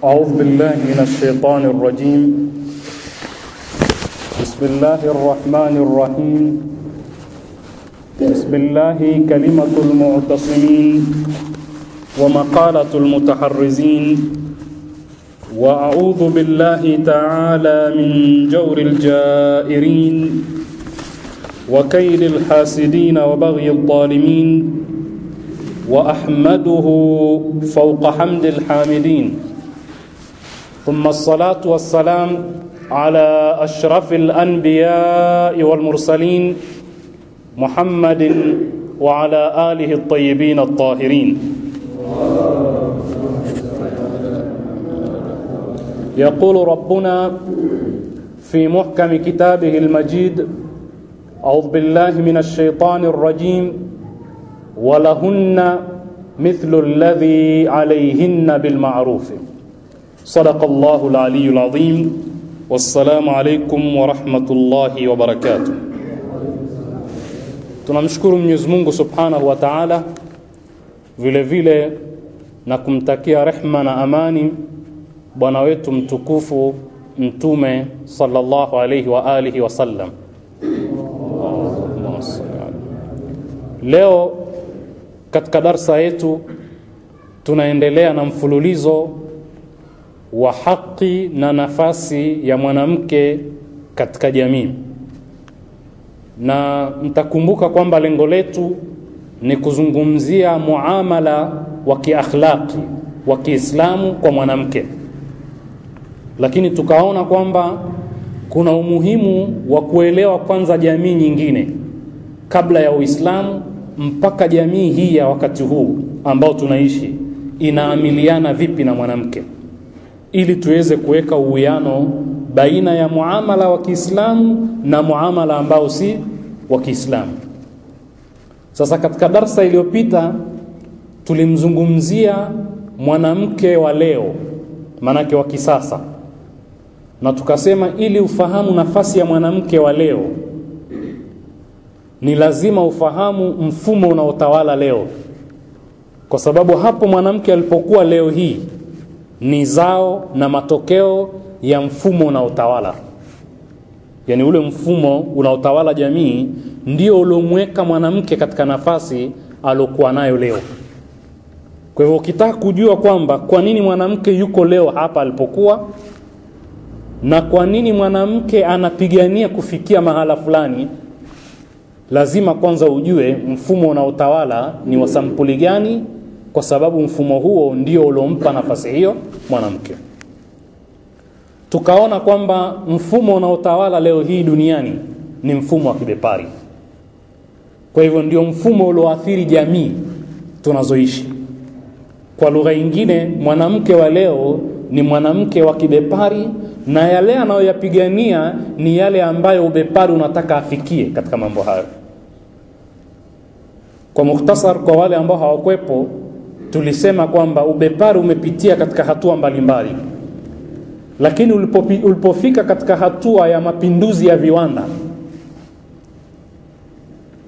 أعوذ بالله من الشيطان الرجيم. بسم الله الرحمن الرحيم. بسم الله كلمة المعتصمين ومقالة المتحرزين. وأعوذ بالله تعالى من جور الجائرين وكيد الحاسدين وبغي الظالمين. وأحمده فوق حمد الحامدين. ثم الصلاة والسلام على أشرف الأنبياء والمرسلين محمد وعلى آله الطيبين الطاهرين. يقول ربنا في محكم كتابه المجيد: أعوذ بالله من الشيطان الرجيم. ولهن مثل الذي عليهن بالمعروف. صدق الله العلي العظيم. والسلام عليكم ورحمة الله وبركاته. Tunamshukuru Mwenyezi Mungu Subhanahu wa Ta'ala, vile vile na kumtakia rehma na amani bwana wetu mtukufu Mtume sallallahu alayhi wa alihi wasallam. Leo katika darsa yetu tunaendelea na mfululizo wa haki na nafasi ya mwanamke katika jamii. Na mtakumbuka kwamba lengo letu ni kuzungumzia muamala wa kiakhlaqi wa Kiislamu kwa mwanamke. Lakini tukaona kwamba kuna umuhimu wa kuelewa kwanza jamii nyingine kabla ya Uislamu, mpaka jamii hii ya wakati huu ambao tunaishi inaamiliana vipi na mwanamke, ili tuweze kuweka uwiano baina ya muamala wa Kiislamu na muamala ambao si wa Kiislamu. Sasa katika darsa iliyopita tulimzungumzia mwanamke wa leo, manake wa kisasa, na tukasema ili ufahamu nafasi ya mwanamke wa leo ni lazima ufahamu mfumo unaotawala leo, kwa sababu hapo mwanamke alipokuwa leo hii ni zao na matokeo ya mfumo unaotawala. Yani ule mfumo unaotawala jamii ndio uliomweka mwanamke katika nafasi alokuwa nayo leo. Kwa hivyo ukitaka kujua kwamba kwa nini mwanamke yuko leo hapa alipokuwa, na kwa nini mwanamke anapigania kufikia mahala fulani, lazima kwanza ujue mfumo unaotawala ni wa sampuli gani, kwa sababu mfumo huo ndio uliompa nafasi hiyo mwanamke. Tukaona kwamba mfumo unaotawala leo hii duniani ni mfumo wa kibepari. Kwa hivyo ndio mfumo ulioathiri jamii tunazoishi. Kwa lugha nyingine, mwanamke wa leo ni mwanamke wa kibepari, na yale anayoyapigania ni yale ambayo ubepari unataka afikie katika mambo hayo. Kwa mukhtasar, kwa wale ambao hawakwepo, tulisema kwamba ubepari umepitia katika hatua mbalimbali. Lakini ulipofika katika hatua ya mapinduzi ya viwanda,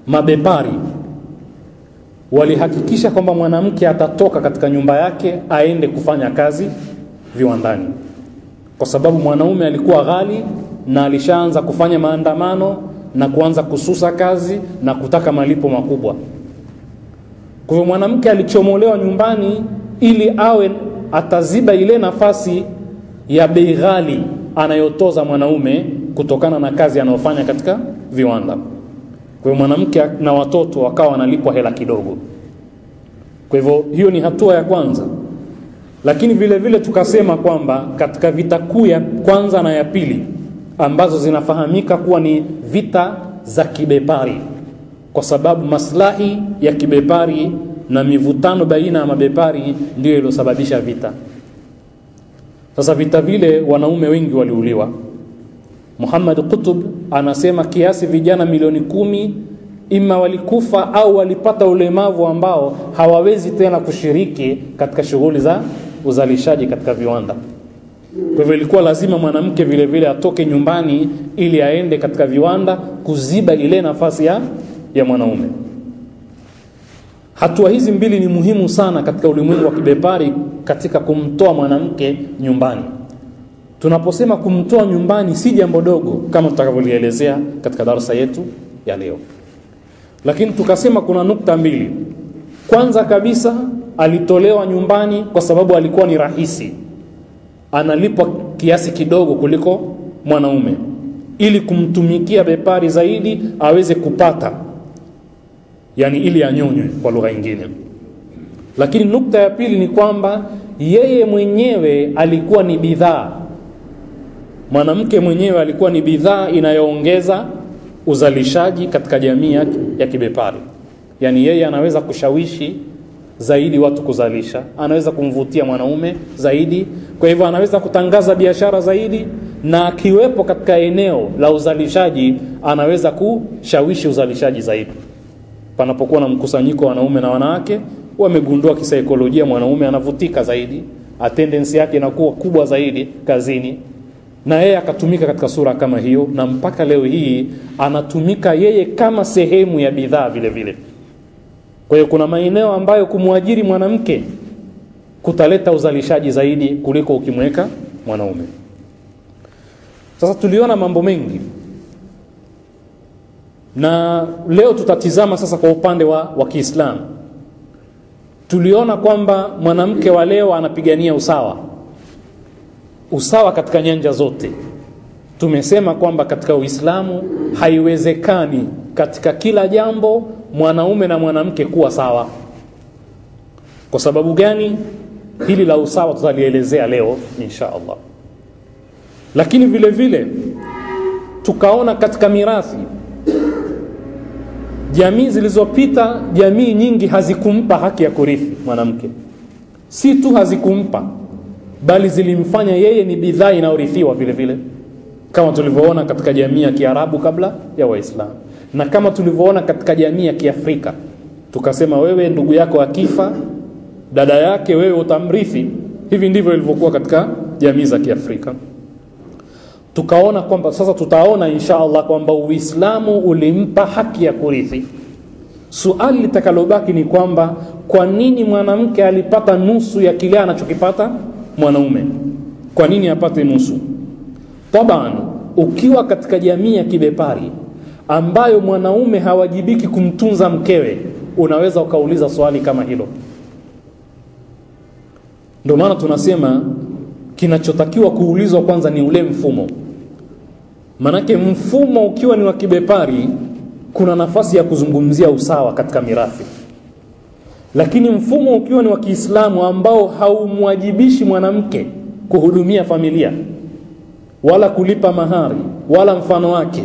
mabepari walihakikisha kwamba mwanamke atatoka katika nyumba yake aende kufanya kazi viwandani, kwa sababu mwanaume alikuwa ghali na alishaanza kufanya maandamano na kuanza kususa kazi na kutaka malipo makubwa. Kwa hivyo mwanamke alichomolewa nyumbani ili awe ataziba ile nafasi ya bei ghali anayotoza mwanaume kutokana na kazi anayofanya katika viwanda. Kwa hivyo mwanamke na watoto wakawa wanalipwa hela kidogo. Kwa hivyo hiyo ni hatua ya kwanza. Lakini vile vile tukasema kwamba katika vita kuu ya kwanza na ya pili, ambazo zinafahamika kuwa ni vita za kibepari, kwa sababu maslahi ya kibepari na mivutano baina ya mabepari ndio iliyosababisha vita. Sasa vita vile wanaume wengi waliuliwa. Muhammad Qutb anasema kiasi vijana milioni 10 ima walikufa au walipata ulemavu ambao hawawezi tena kushiriki katika shughuli za uzalishaji katika viwanda. Kwa hivyo ilikuwa lazima mwanamke vile vile atoke nyumbani ili aende katika viwanda kuziba ile nafasi ya mwanaume. Hatua hizi mbili ni muhimu sana katika ulimwengu wa kibepari katika kumtoa mwanamke nyumbani. Tunaposema kumtoa nyumbani si jambo dogo kama tutakavyoelezea katika darasa yetu ya leo. Lakini tukasema kuna nukta mbili. Kwanza kabisa, alitolewa nyumbani kwa sababu alikuwa ni rahisi. Analipwa kiasi kidogo kuliko mwanaume ili kumtumikia bepari zaidi aweze kupata, yani ili anyonywe kwa lugha nyingine. Lakini nukta ya pili ni kwamba yeye mwenyewe alikuwa ni bidhaa. Mwanamke mwenyewe alikuwa ni bidhaa inayoongeza uzalishaji katika jamii ya kibepari. Yani yeye anaweza kushawishi zaidi watu kuzalisha, anaweza kumvutia mwanaume zaidi, kwa hivyo anaweza kutangaza biashara zaidi, na akiwepo katika eneo la uzalishaji anaweza kushawishi uzalishaji zaidi. Panapokuwa na mkusanyiko wa wanaume na wanawake, wamegundua kisaikolojia mwanaume anavutika zaidi, attendance yake inakuwa kubwa zaidi kazini, na yeye akatumika katika sura kama hiyo, na mpaka leo hii anatumika yeye kama sehemu ya bidhaa vile vile. Kwa hiyo kuna maeneo ambayo kumwajiri mwanamke kutaleta uzalishaji zaidi kuliko ukimweka mwanaume. Sasa tuliona mambo mengi, na leo tutatizama sasa kwa upande wa Kiislamu. Tuliona kwamba mwanamke wa leo anapigania usawa katika nyanja zote. Tumesema kwamba katika Uislamu haiwezekani katika kila jambo mwanaume na mwanamke kuwa sawa. Kwa sababu gani? Hili la usawa tutalielezea leo insha Allah. Lakini vile vile tukaona katika mirathi, jamii zilizopita, jamii nyingi hazikumpa haki ya kurithi mwanamke. Si tu hazikumpa, bali zilimfanya yeye ni bidhaa inayorithiwa vile vile, kama tulivyoona katika jamii ya Kiarabu kabla ya Waislamu, na kama tulivyoona katika jamii ya Kiafrika. Tukasema wewe ndugu yako akifa, dada yake wewe utamrithi. Hivi ndivyo ilivyokuwa katika jamii za Kiafrika. Tukaona kwamba sasa tutaona insha Allah kwamba Uislamu ulimpa haki ya kurithi. Swali litakalobaki ni kwamba kwa nini mwanamke alipata nusu ya kile anachokipata mwanaume? Kwa nini apate nusu? Taban, ukiwa katika jamii ya kibepari ambayo mwanaume hawajibiki kumtunza mkewe, unaweza ukauliza swali kama hilo. Ndio maana tunasema kinachotakiwa kuulizwa kwanza ni ule mfumo. Manake mfumo ukiwa ni wa kibepari, kuna nafasi ya kuzungumzia usawa katika mirathi. Lakini mfumo ukiwa ni wa Kiislamu ambao haumwajibishi mwanamke kuhudumia familia wala kulipa mahari wala mfano wake,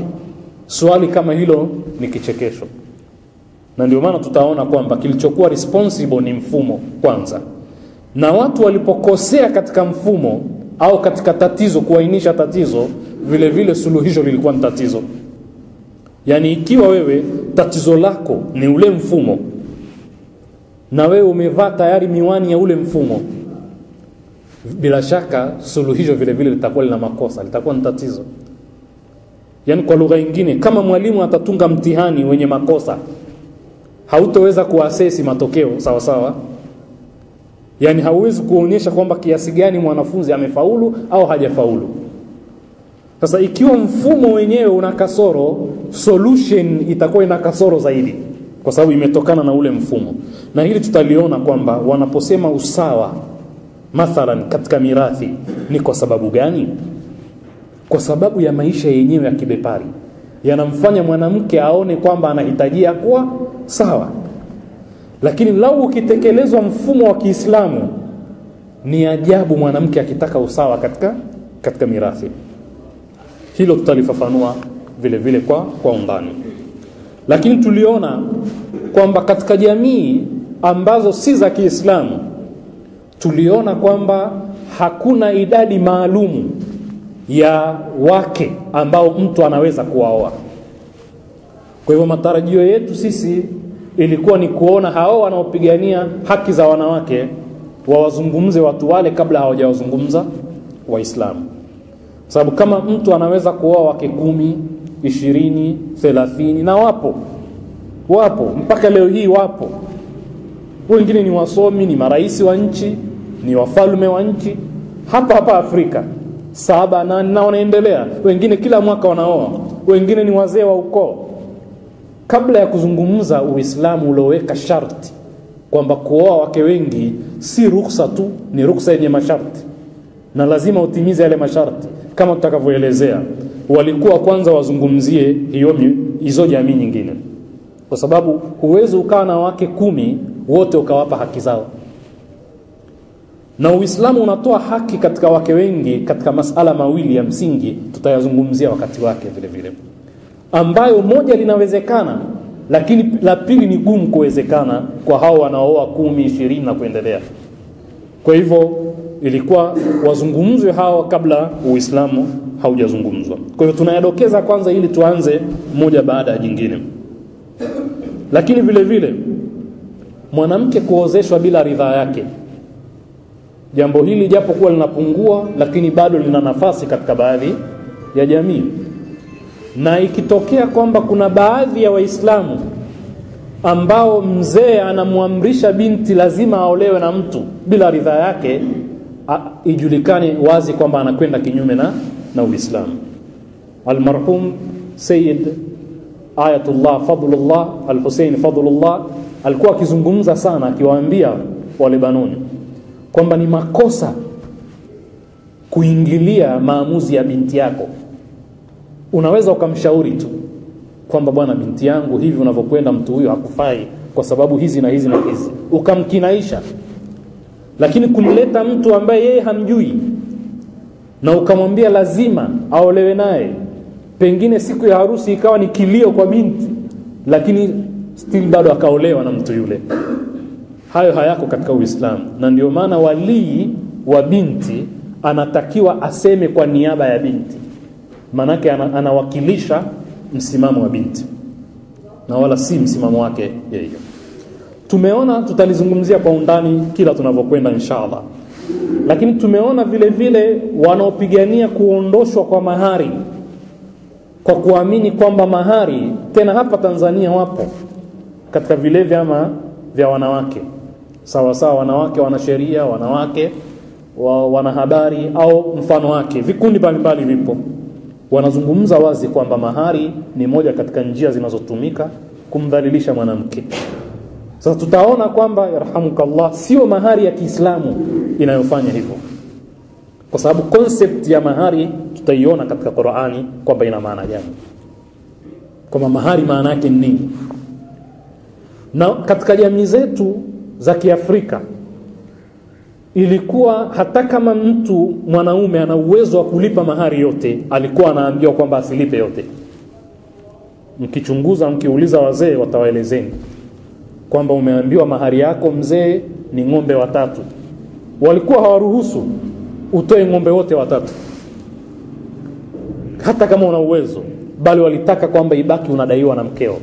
swali kama hilo ni kichekesho. Na ndio maana tutaona kwamba kilichokuwa responsible ni mfumo kwanza. Na watu walipokosea katika mfumo au katika tatizo, kuainisha tatizo, vile vile suluhisho lilikuwa ni tatizo. Yani ikiwa wewe tatizo lako ni ule mfumo, na wewe umevaa tayari miwani ya ule mfumo, bila shaka suluhisho vile vile litakuwa lina makosa, litakuwa ni tatizo. Yani kwa lugha nyingine, kama mwalimu atatunga mtihani wenye makosa, hautoweza kuassess matokeo sawa sawa. Yani hauwezi kuonyesha kwamba kiasi gani mwanafunzi amefaulu au hajafaulu. Sasa ikiwa mfumo wenyewe una kasoro, solution itakuwa ina kasoro zaidi, kwa sababu imetokana na ule mfumo. Na hili tutaliona kwamba wanaposema usawa mathalan katika mirathi ni kwa sababu gani? Kwa sababu ya maisha yenyewe ya kibepari yanamfanya mwanamke aone kwamba anahitajia kuwa sawa. Lakini lau ukitekelezwa mfumo wa Kiislamu, ni ajabu mwanamke akitaka usawa katika mirathi. Hilo tutalifafanua vile vile kwa undani. Lakini tuliona kwamba katika jamii ambazo si za Kiislamu, tuliona kwamba hakuna idadi maalumu ya wake ambao mtu anaweza kuwaoa. Kwa hivyo matarajio yetu sisi ilikuwa ni kuona hao wanaopigania haki za wanawake wawazungumze watu wale kabla hawajawazungumza Waislamu. Sababu kama mtu anaweza kuoa wake 10, 20, 30, na wapo mpaka leo hii wapo, wengine ni wasomi, ni marais wa nchi, ni wafalme wa nchi hapa Afrika 7 8 na wanaendelea. Wengine kila mwaka wanaoa, wengine ni wazee wa ukoo. Kabla ya kuzungumza Uislamu ulioweka sharti kwamba kuoa wake wengi si ruhusa tu, ni ruhusa yenye masharti na lazima utimize yale masharti kama tutakavyoelezea. Walikuwa kwanza wazungumzie hizo jamii nyingine, kwa sababu huwezi ukawa na wake 10 wote ukawapa haki zao. Na Uislamu unatoa haki katika wake wengi katika masala mawili ya msingi, tutayazungumzia wakati wake vile vile, ambayo moja linawezekana lakini la pili ni gumu kuwezekana kwa hao wanaooa 10 20 na kuendelea. Kwa hivyo ilikuwa wazungumzwe hao kabla Uislamu haujazungumzwa. Kwa hivyo tunayadokeza kwanza ili tuanze moja baada ya jingine. Lakini vile vile mwanamke kuozeshwa bila ridhaa yake, jambo hili japo kuwa linapungua lakini bado lina nafasi katika baadhi ya jamii. Na ikitokea kwamba kuna baadhi ya Waislamu ambao mzee anamuamrisha binti lazima aolewe na mtu bila ridhaa yake, ijulikane wazi kwamba anakwenda kinyume na Uislamu. Almarhum Sayyid Ayatullah Fadlullah Al-Hussein Fadlullah alikuwa akizungumza sana, akiwaambia wa Lebanoni kwamba ni makosa kuingilia maamuzi ya binti yako. Unaweza ukamshauri tu kwamba bwana, binti yangu hivi unavyokwenda mtu huyo hakufai kwa sababu hizi na hizi na hizi, ukamkinaisha. Lakini kumleta mtu ambaye yeye hamjui na ukamwambia lazima aolewe naye, pengine siku ya harusi ikawa ni kilio kwa binti, lakini still bado akaolewa na mtu yule, hayo hayako katika Uislamu. Na ndio maana walii wa binti anatakiwa aseme kwa niaba ya binti, manake anawakilisha msimamo wa binti na wala si msimamo wake yeye. Tumeona, tutalizungumzia kwa undani kila tunavyokwenda inshallah. Lakini tumeona vile vile wanaopigania kuondoshwa kwa mahari kwa kuamini kwamba mahari, tena hapa Tanzania wapo katika vile vya wanawake, sawa sawa, wanawake wanasheria, wanawake wanahabari au mfano wake, vikundi mbalimbali vipo, wanazungumza wazi kwamba mahari ni moja katika njia zinazotumika kumdhalilisha mwanamke. Sasa tutaona kwamba yarhamukallah sio mahari ya Kiislamu inayofanya hivyo, kwa sababu concept ya mahari tutaiona katika Qur'ani kwamba ina maana gani, kwamba mahari maana yake ni nini. Na katika jamii zetu za Kiafrika ilikuwa hata kama mtu mwanaume ana uwezo wa kulipa mahari yote, alikuwa anaambiwa kwamba asilipe yote. Mkichunguza, mkiuliza wazee watawaelezeni kwamba umeambiwa mahari yako mzee ni ng'ombe 3, walikuwa hawaruhusu utoe ng'ombe wote 3 hata kama una uwezo, bali walitaka kwamba ibaki unadaiwa na mkeo.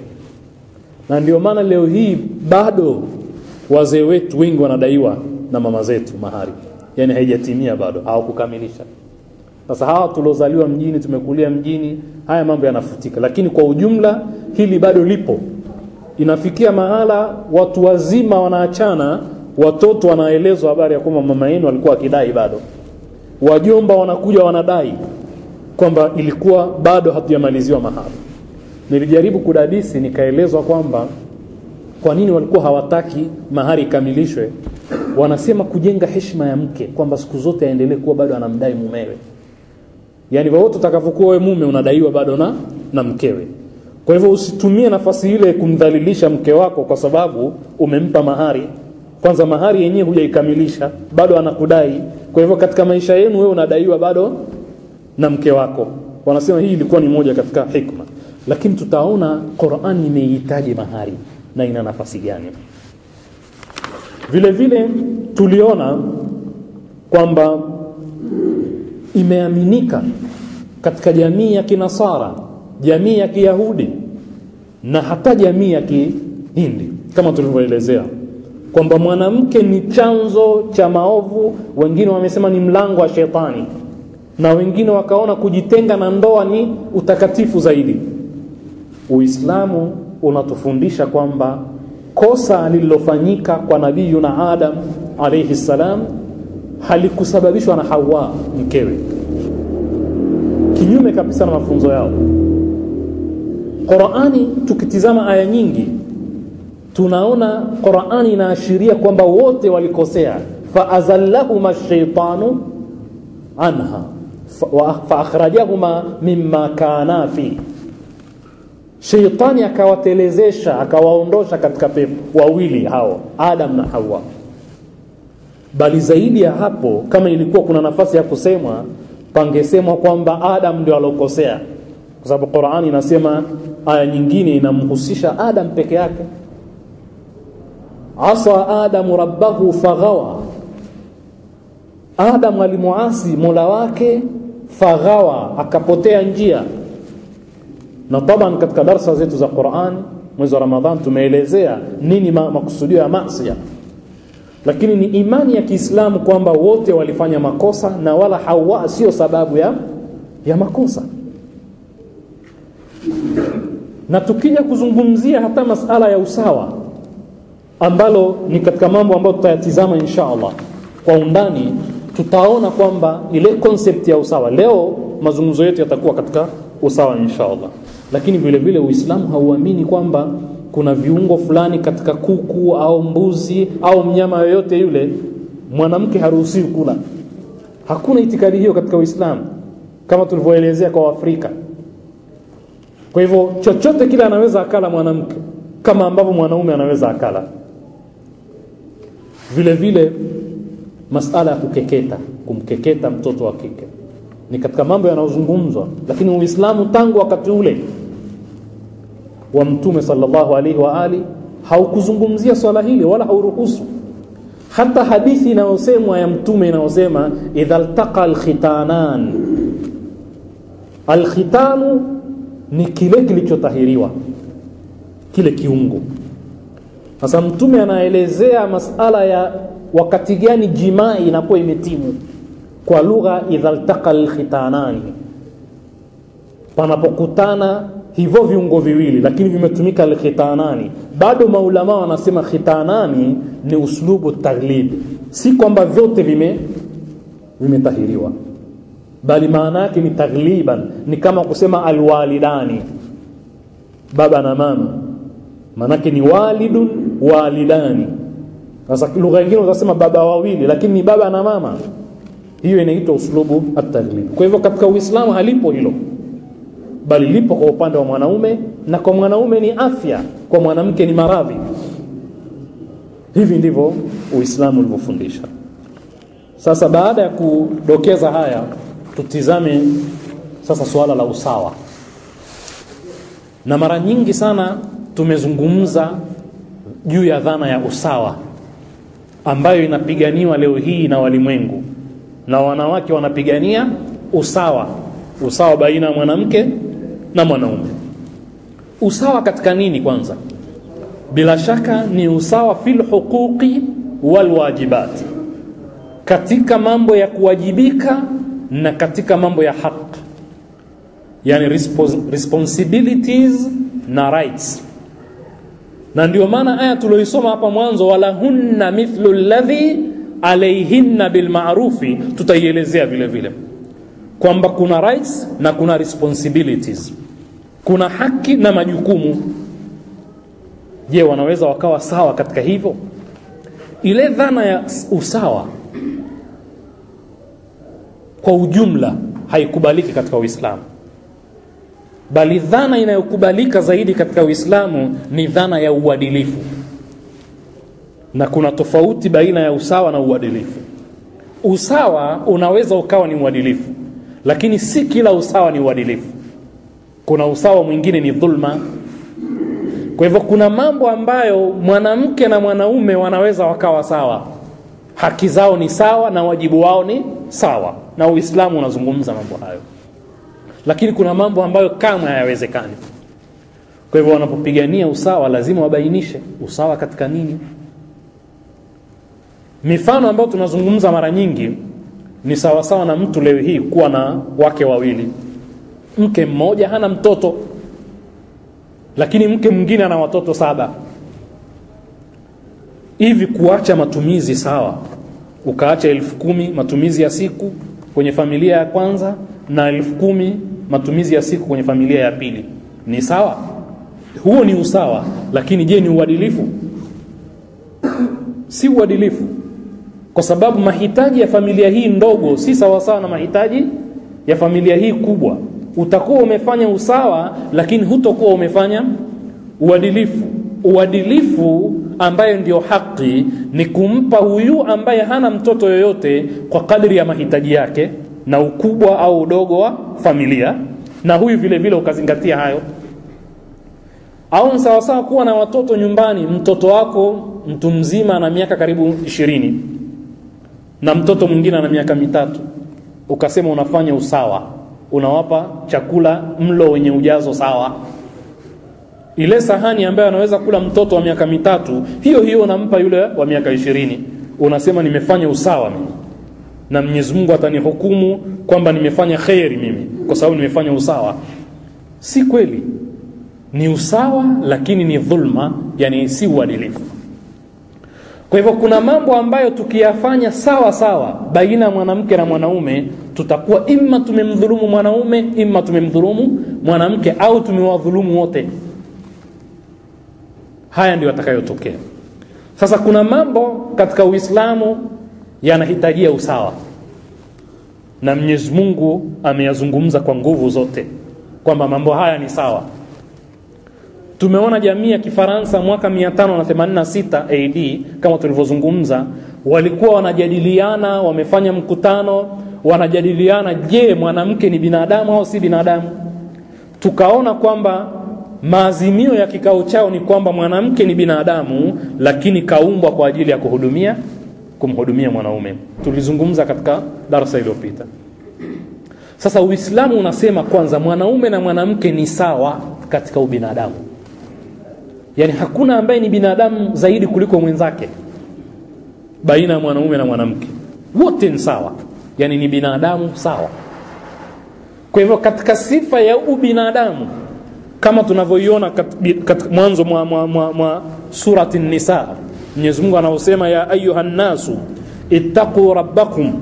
Na ndio maana leo hii bado wazee wetu wengi wanadaiwa na mama zetu mahari, yani haijatimia bado, hawakukamilisha. Sasa hawa tuliozaliwa mjini, tumekulia mjini, haya mambo yanafutika, lakini kwa ujumla hili bado lipo. Inafikia mahala watu wazima wanaachana, watoto wanaelezwa habari ya kwamba mama yenu alikuwa akidai bado, wajomba wanakuja wanadai kwamba ilikuwa bado hatujamaliziwa mahari. Nilijaribu kudadisi, nikaelezwa kwamba kwa nini walikuwa hawataki mahari ikamilishwe. Wanasema kujenga heshima ya mke, kwamba siku zote aendelee kuwa bado anamdai mumewe. Yani wote utakavyokuwa wewe mume unadaiwa bado na mkewe. Kwa hivyo usitumie nafasi ile kumdhalilisha mke wako kwa sababu umempa mahari. Kwanza mahari yenyewe hujaikamilisha, bado anakudai. Kwa hivyo katika maisha yenu wewe unadaiwa bado na mke wako. Wanasema hii ilikuwa ni moja katika hikma. Lakini tutaona Qur'an imeihitaji mahari na ina nafasi gani. Vile vile tuliona kwamba imeaminika katika jamii ya Kinasara, jamii ya Kiyahudi na hata jamii ya Kihindi kama tulivyoelezea kwamba mwanamke ni chanzo cha maovu. Wengine wamesema ni mlango wa shetani, na wengine wakaona kujitenga na ndoa ni utakatifu zaidi. Uislamu unatufundisha kwamba kosa lililofanyika kwa nabiyuna Adam alayhi salam halikusababishwa na Hawa mkewe, kinyume kabisa na mafunzo yao. Qur'ani tukitizama aya nyingi tunaona Qur'ani inaashiria kwamba wote walikosea. Fa azallahuma ash-shaytanu anha fa akhrajahuma mimma kana fi. Shaytani akawatelezesha, akawaondosha katika pepo wawili hao, Adam na Hawa. Bali zaidi ya hapo, kama ilikuwa kuna nafasi ya kusemwa, pangesemwa kwamba Adam ndio alokosea, kwa sababu Qur'ani inasema, aya nyingine inamhusisha Adam peke yake. Asa Adamu rabbahu faghawa, Adam alimuasi Mola wake, faghawa, akapotea njia. Na taban katika darasa zetu za Qur'an mwezi wa Ramadhan tumeelezea nini makusudio ya maasi. Lakini ni imani ya Kiislamu kwamba wote walifanya makosa na wala Hawa sio sababu ya makosa. Na tukija kuzungumzia hata masala ya usawa, ambalo ni katika mambo ambayo tutayatizama insha Allah kwa undani, tutaona kwamba ile concept ya usawa, leo mazungumzo yetu yatakuwa katika usawa insha Allah. Lakini vile vile Uislamu hauamini kwamba kuna viungo fulani katika kuku au mbuzi au mnyama yoyote yule mwanamke haruhusiwi kula. Hakuna itikadi hiyo katika Uislamu, kama tulivyoelezea kwa Afrika. Kwa hivyo chochote kile anaweza akala mwanamke kama ambavyo mwanaume anaweza akala. Vile vile masala ya kumkeketa mtoto wa kike ni katika mambo yanayozungumzwa, lakini Uislamu tangu wakati ule wa Mtume sallallahu alaihi wa ali haukuzungumzia swala hili wala hauruhusu. Hata hadithi inayosemwa ya Mtume inayosema idha altaqa alkhitanan, alkhitanu ni kile kilichotahiriwa, kile kiungo. Sasa Mtume anaelezea masala ya wakati gani jimai inakuwa imetimu kwa lugha idha altaqa alkhitanani, panapokutana hivyo viungo viwili lakini vimetumika alkhitanani. Bado maulama wanasema khitanani ni uslubu taglib, si kwamba vyote vimetahiriwa, bali maana yake ni tagliban. Ni kama kusema alwalidani, baba na mama, maana yake ni walidun walidani. Sasa lugha nyingine unasema baba wawili lakini ni baba na mama, hiyo inaitwa uslubu at-taglib. Kwa hivyo katika Uislamu halipo hilo, bali lipo kwa upande wa mwanaume, na kwa mwanaume ni afya, kwa mwanamke ni maradhi. Hivi ndivyo Uislamu ulivyofundisha. Sasa baada ya kudokeza haya, tutizame sasa suala la usawa. Na mara nyingi sana tumezungumza juu ya dhana ya usawa ambayo inapiganiwa leo hii na walimwengu, na wanawake wanapigania usawa baina ya mwanamke na mwanaume. Usawa katika nini? Kwanza bila shaka ni usawa fil huquqi wal wajibat, katika mambo ya kuwajibika na katika mambo ya haki, yani responsibilities na rights. Na ndio maana aya tuliyosoma hapa mwanzo, wala hunna mithlu alladhi alayhinna bil ma'rufi, tutaielezea vile vile kwamba kuna rights na kuna responsibilities, kuna haki na majukumu. Je, wanaweza wakawa sawa katika hivyo? Ile dhana ya usawa kwa ujumla haikubaliki katika Uislamu, bali dhana inayokubalika zaidi katika Uislamu ni dhana ya uadilifu. Na kuna tofauti baina ya usawa na uadilifu. Usawa unaweza ukawa ni uadilifu, lakini si kila usawa ni uadilifu. Kuna usawa mwingine ni dhulma. Kwa hivyo kuna mambo ambayo mwanamke na mwanaume wanaweza wakawa sawa, haki zao ni sawa na wajibu wao ni sawa, na Uislamu unazungumza mambo hayo. Lakini kuna mambo ambayo kama hayawezekani. Kwa hivyo wanapopigania usawa lazima wabainishe usawa katika nini. Mifano ambayo tunazungumza mara nyingi ni sawa sawa na mtu leo hii kuwa na wake wawili. Mke mmoja hana mtoto, lakini mke mwingine ana watoto 7. hivi kuacha matumizi sawa, ukaacha 10,000 matumizi ya siku kwenye familia ya kwanza na 10,000 matumizi ya siku kwenye familia ya pili, ni sawa? Huo ni usawa, lakini je, ni uadilifu? Si uadilifu, kwa sababu mahitaji ya familia hii ndogo si sawa sawa na mahitaji ya familia hii kubwa. Utakuwa umefanya usawa, lakini hutokuwa umefanya uadilifu. Uadilifu ambayo ndio haki ni kumpa huyu ambaye hana mtoto yoyote kwa kadri ya mahitaji yake na ukubwa au udogo wa familia, na huyu vile vile ukazingatia hayo. Au sawa sawa kuwa na watoto nyumbani, mtoto wako mtu mzima ana miaka karibu 20 na mtoto mwingine ana miaka 3, ukasema unafanya usawa, unawapa chakula mlo wenye ujazo sawa. Ile sahani ambayo anaweza kula mtoto wa miaka 3, hiyo hiyo unampa yule wa miaka 20. Unasema nimefanya usawa mimi, na Mwenyezi Mungu atanihukumu kwamba nimefanya khairi mimi kwa sababu nimefanya usawa. Si kweli. Ni usawa lakini ni dhulma, yani si uadilifu. Kwa hivyo kuna mambo ambayo tukiyafanya sawa sawa baina mwanamke na mwanaume, tutakuwa imma tumemdhulumu mwanaume, imma tumemdhulumu mwanamke, au tumewadhulumu wote. Haya ndio yatakayotokea. Sasa kuna mambo katika Uislamu yanahitajia usawa, na Mwenyezi Mungu ameyazungumza kwa nguvu zote kwamba mambo haya ni sawa. Tumeona jamii ya Kifaransa mwaka 586 AD, kama tulivyozungumza, walikuwa wanajadiliana, wamefanya mkutano, wanajadiliana, je, mwanamke ni binadamu au si binadamu? Tukaona kwamba maazimio ya kikao chao ni kwamba mwanamke ni binadamu, lakini kaumbwa kwa ajili ya kumhudumia mwanaume. Tulizungumza katika darasa iliyopita. Sasa Uislamu unasema kwanza mwanaume na mwanamke ni sawa katika ubinadamu. Yani hakuna ambaye ni binadamu zaidi kuliko mwenzake baina ya mwanaume na mwanamke. Wote ni sawa. Yani ni binadamu sawa. Kwa hivyo katika sifa ya ubinadamu, kama tunavyoiona katika mwanzo mwa surati An-Nisa, Mwenyezi Mungu anaosema ya ayuhan nasu ittaqu rabbakum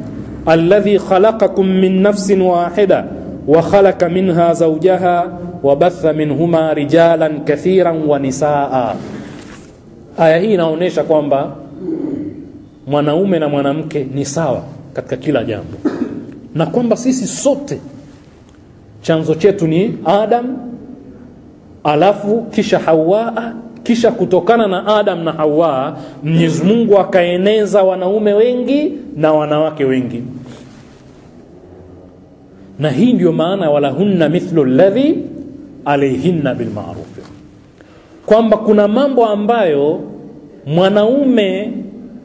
alladhi khalaqakum min nafsin wahida wa khalaqa minha zawjaha wa batha minhuma rijalan kathiran wa nisaa. Aya hii inaonyesha kwamba mwanaume na mwanamke ni sawa katika kila jambo, na kwamba sisi sote chanzo chetu ni Adam, alafu kisha Hawa, kisha kutokana na Adam na Hawa Mwenyezi Mungu akaeneza wanaume wengi na wanawake wengi. Na hii ndio maana walahunna mithlu alladhi alayhinna bil ma'ruf, kwamba kuna mambo ambayo mwanaume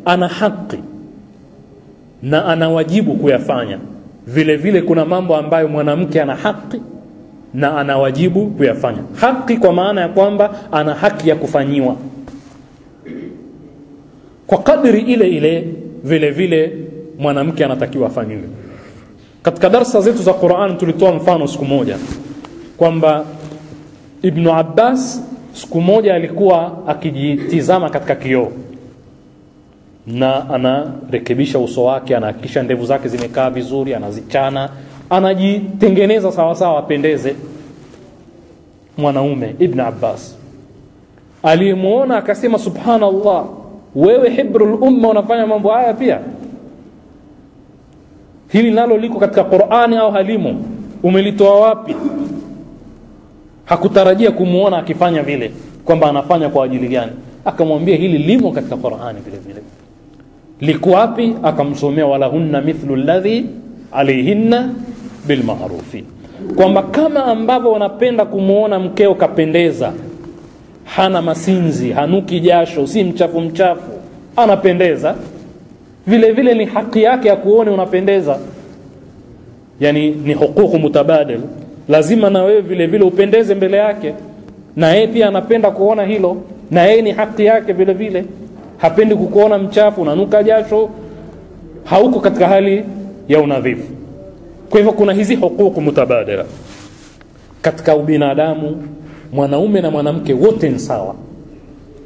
ana haki na ana wajibu kuyafanya, vile vile kuna mambo ambayo mwanamke ana haki na ana wajibu kuyafanya. Haki kwa maana ya kwamba ana haki ya kufanyiwa kwa kadri ile ile, vile vile mwanamke anatakiwa afanyiwe. Katika darasa zetu za Qur'an tulitoa mfano siku moja kwamba Ibn Abbas siku moja alikuwa akijitizama katika kioo na anarekebisha uso wake, anahakikisha ndevu zake zimekaa vizuri, anazichana, anajitengeneza sawa sawa apendeze. Mwanaume Ibn Abbas alimuona akasema, subhanallah, wewe hibrul umma unafanya mambo haya pia? Hili nalo liko katika Qur'ani au halimo? Umelitoa wapi? Hakutarajia kumuona akifanya vile, kwamba anafanya kwa ajili gani. Akamwambia hili limo katika Qur'ani vile vile. Liko wapi? Akamsomea walahunna mithlu alladhi alayhinna bil ma'ruf, kwamba kama ambavyo wanapenda kumuona mkeo kapendeza, hana masinzi, hanuki jasho, si mchafu mchafu, anapendeza, vile vile ni haki yake ya kuone unapendeza. Yani ni hukuku mutabadil, lazima na wewe vile vile upendeze mbele yake, na yeye pia anapenda kuona hilo, na yeye ni haki yake vile vile. Hapendi kukuona mchafu, unanuka jasho, hauko katika hali ya unadhifu. Kwa hivyo kuna hizi hukuku mutabadila katika ubinadamu. Mwanaume na mwanamke wote ni sawa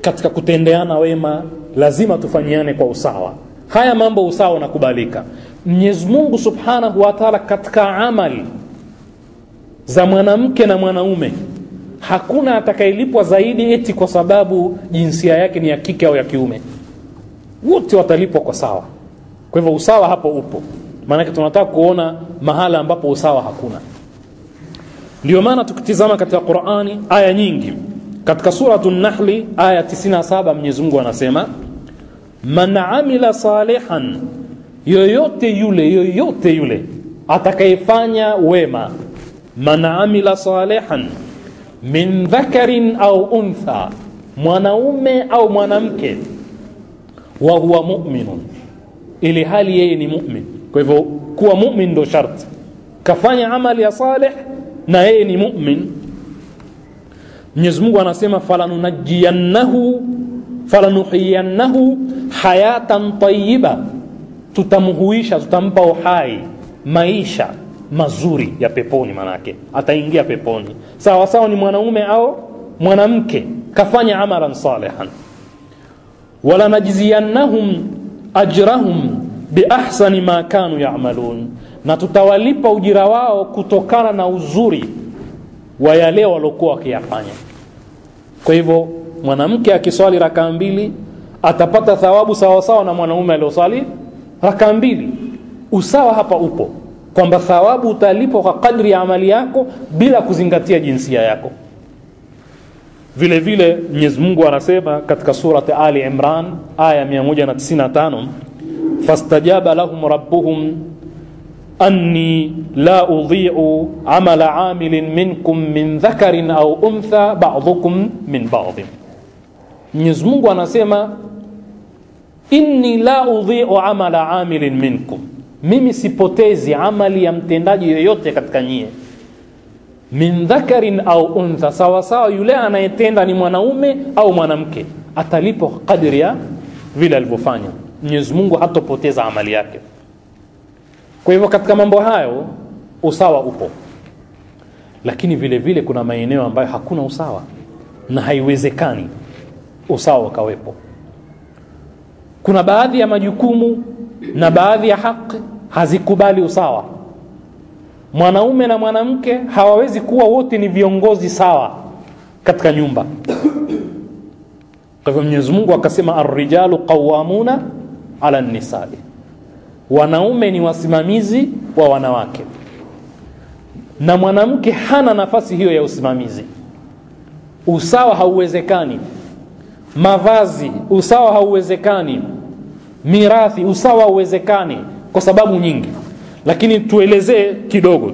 katika kutendeana wema, lazima tufanyiane kwa usawa. Haya mambo usawa unakubalika. Mwenyezi Mungu Subhanahu wa Ta'ala katika amali za mwanamke na mwanaume hakuna atakayelipwa zaidi eti kwa sababu jinsia yake ni ya kike au ya kiume. Wote watalipwa kwa sawa. Kwa hivyo usawa hapo upo. Maana tunataka kuona mahala ambapo usawa hakuna. Ndio maana tukitizama katika Qur'ani aya nyingi, katika suratul Nahl aya 97 Mwenyezi Mungu anasema man amila salihan, yoyote yule atakayefanya wema, man amila salihan min dhakarin au untha, mwanaume au mwanamke, wa huwa mu'minun, ili hali yeye ni mu'min. Kwa hivyo kuwa mu'min ndo sharti, kafanya amali ya salih na yeye ni mu'min. Mwenyezi Mungu anasema falanuhiyannahu hayatan tayyiba, tutamhuisha, tutampa uhai, maisha mazuri ya peponi. Manake ataingia peponi sawa sawa ni mwanaume au mwanamke kafanya amalan salihan. Wala najziyannahum ajrahum bi ahsani ma kanu ya'malun, na tutawalipa ujira wao kutokana na uzuri wa yale walokuwa wakiyafanya. Kwa hivyo mwanamke akiswali rakaa 2 atapata thawabu sawa sawa na mwanaume aliyoswali rakaa 2. Usawa hapa upo kwamba thawabu utalipwa kwa kadri ya amali yako bila kuzingatia jinsia yako. Vile vile Mwenyezi Mungu anasema katika surati Ali Imran aya 195 fastajaba lahum rabbuhum anni la udhi'u amala amilin minkum min dhakarin au untha ba'dhukum min ba'd. Mwenyezi Mungu anasema inni la udhi'u amala amilin minkum, mimi sipotezi amali ya mtendaji yoyote katika nyie, min dhakarin au untha, sawa sawa yule anayetenda ni mwanaume au mwanamke, atalipo kadri ya vile alivyofanya. Mwenyezi Mungu hatopoteza amali yake. Kwa hivyo katika mambo hayo usawa upo, lakini vile vile kuna maeneo ambayo hakuna usawa na haiwezekani usawa ukawepo. Kuna baadhi ya majukumu na baadhi ya haki hazikubali usawa. Mwanaume na mwanamke hawawezi kuwa wote ni viongozi sawa katika nyumba. Kwa hivyo Mwenyezi Mungu akasema ar-rijalu qawwamuna 'ala an-nisaa, wanaume ni wasimamizi wa wanawake, na mwanamke hana nafasi hiyo ya usimamizi. Usawa hauwezekani. Mavazi usawa hauwezekani. Mirathi usawa hauwezekani kwa sababu nyingi. Lakini tuelezee kidogo